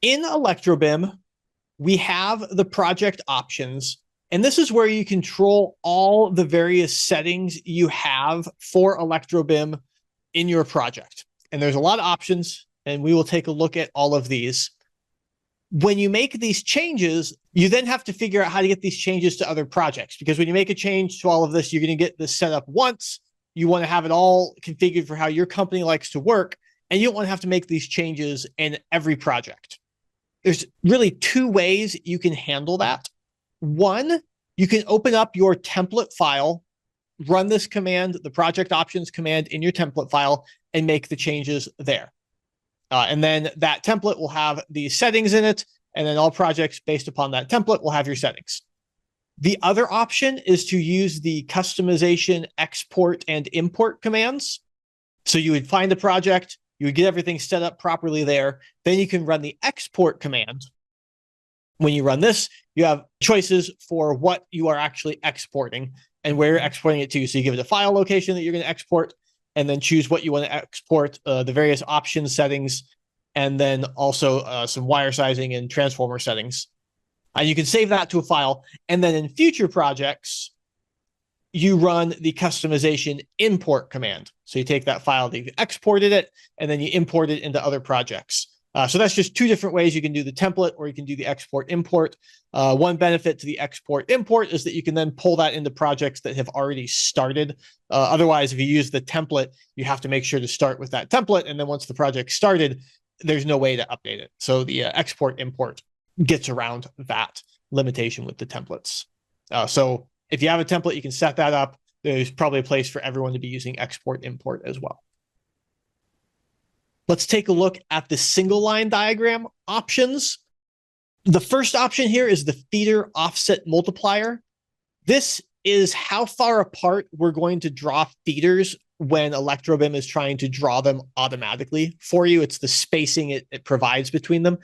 In ElectroBIM, we have the project options, and this is where you control all the various settings you have for ElectroBIM in your project. And there's a lot of options, and we will take a look at all of these. When you make these changes, you then have to figure out how to get these changes to other projects, because when you make a change to all of this, you're going to get this set up once. You want to have it all configured for how your company likes to work, and you don't want to have to make these changes in every project. There's really two ways you can handle that. One, you can open up your template file, run this command, the project options command in your template file, and make the changes there. And then that template will have these settings in it, and then all projects based upon that template will have your settings. The other option is to use the customization, export, and import commands. So you would find the project, you would get everything set up properly there. Then you can run the export command. When you run this, you have choices for what you are actually exporting and where you're exporting it to. So you give it a file location that you're going to export, and then choose what you want to export, the various option settings, and then also some wire sizing and transformer settings. And you can save that to a file. And then in future projects, you run the customization import command. So you take that file that you've exported it, and then you import it into other projects. So that's just two different ways you can do the template, or you can do the export import. One benefit to the export import is that you can then pull that into projects that have already started. Otherwise, if you use the template, you have to make sure to start with that template. And then once the project started, there's no way to update it. So the export import gets around that limitation with the templates. So if you have a template, you can set that up. There's probably a place for everyone to be using export import as well. Let's take a look at the single line diagram options. The first option here is the feeder offset multiplier. This is how far apart we're going to draw feeders when ElectroBIM is trying to draw them automatically for you. It's the spacing it provides between them.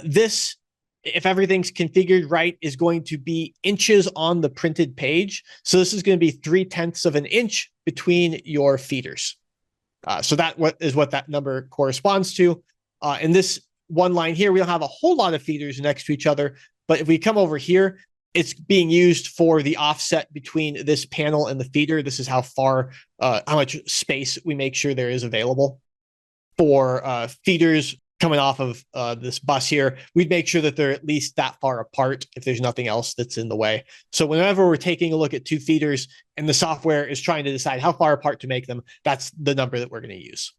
This, if everything's configured right, is going to be inches on the printed page. So this is going to be 3/10 of an inch between your feeders. So that is what that number corresponds to. In this one line here, we don't have a whole lot of feeders next to each other, but if we come over here, it's being used for the offset between this panel and the feeder. This is how far, how much space we make sure there is available for feeders coming off of this bus here. We'd make sure that they're at least that far apart if there's nothing else that's in the way. So whenever we're taking a look at two feeders and the software is trying to decide how far apart to make them, that's the number that we're going to use.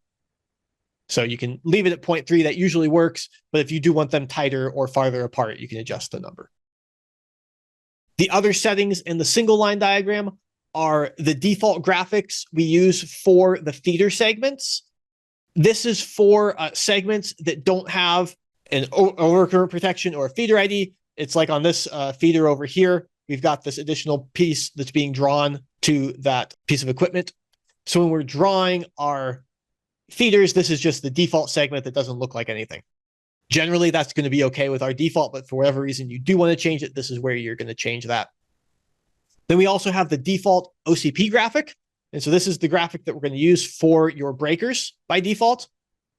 So you can leave it at 0.3. That usually works. But if you do want them tighter or farther apart, you can adjust the number. The other settings in the single line diagram are the default graphics we use for the feeder segments. This is for segments that don't have an overcurrent protection or a feeder ID. It's like on this feeder over here, we've got this additional piece that's being drawn to that piece of equipment. So when we're drawing our feeders, this is just the default segment that doesn't look like anything. Generally, that's going to be okay with our default, but for whatever reason you do want to change it, this is where you're going to change that. Then we also have the default OCP graphic. And so this is the graphic that we're going to use for your breakers by default.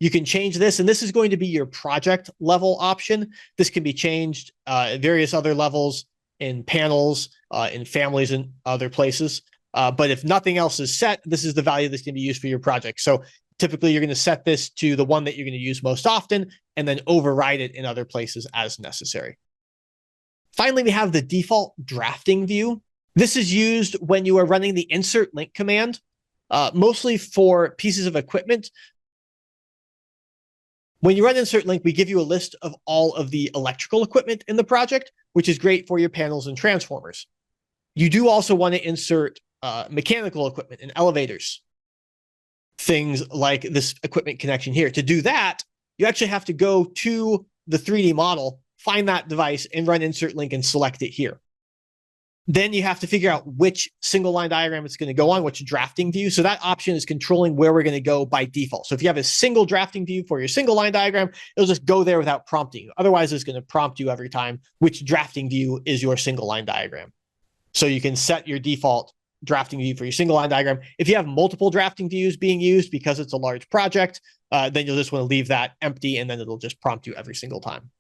You can change this, and this is going to be your project level option. This can be changed at various other levels in panels, in families, and other places. But if nothing else is set, this is the value that's going to be used for your project. So typically, you're going to set this to the one that you're going to use most often, and then override it in other places as necessary. Finally, we have the default drafting view. This is used when you are running the insert link command, mostly for pieces of equipment. When you run insert link, we give you a list of all of the electrical equipment in the project, which is great for your panels and transformers. You do also want to insert mechanical equipment and elevators, things like this equipment connection here. To do that, you actually have to go to the 3D model, find that device, and run insert link and select it here. Then you have to figure out which single line diagram it's going to go on, which drafting view. So that option is controlling where we're going to go by default. So if you have a single drafting view for your single line diagram, it'll just go there without prompting you. Otherwise, it's going to prompt you every time which drafting view is your single line diagram. So you can set your default drafting view for your single line diagram. If you have multiple drafting views being used because it's a large project, then you'll just want to leave that empty, and then it'll just prompt you every single time.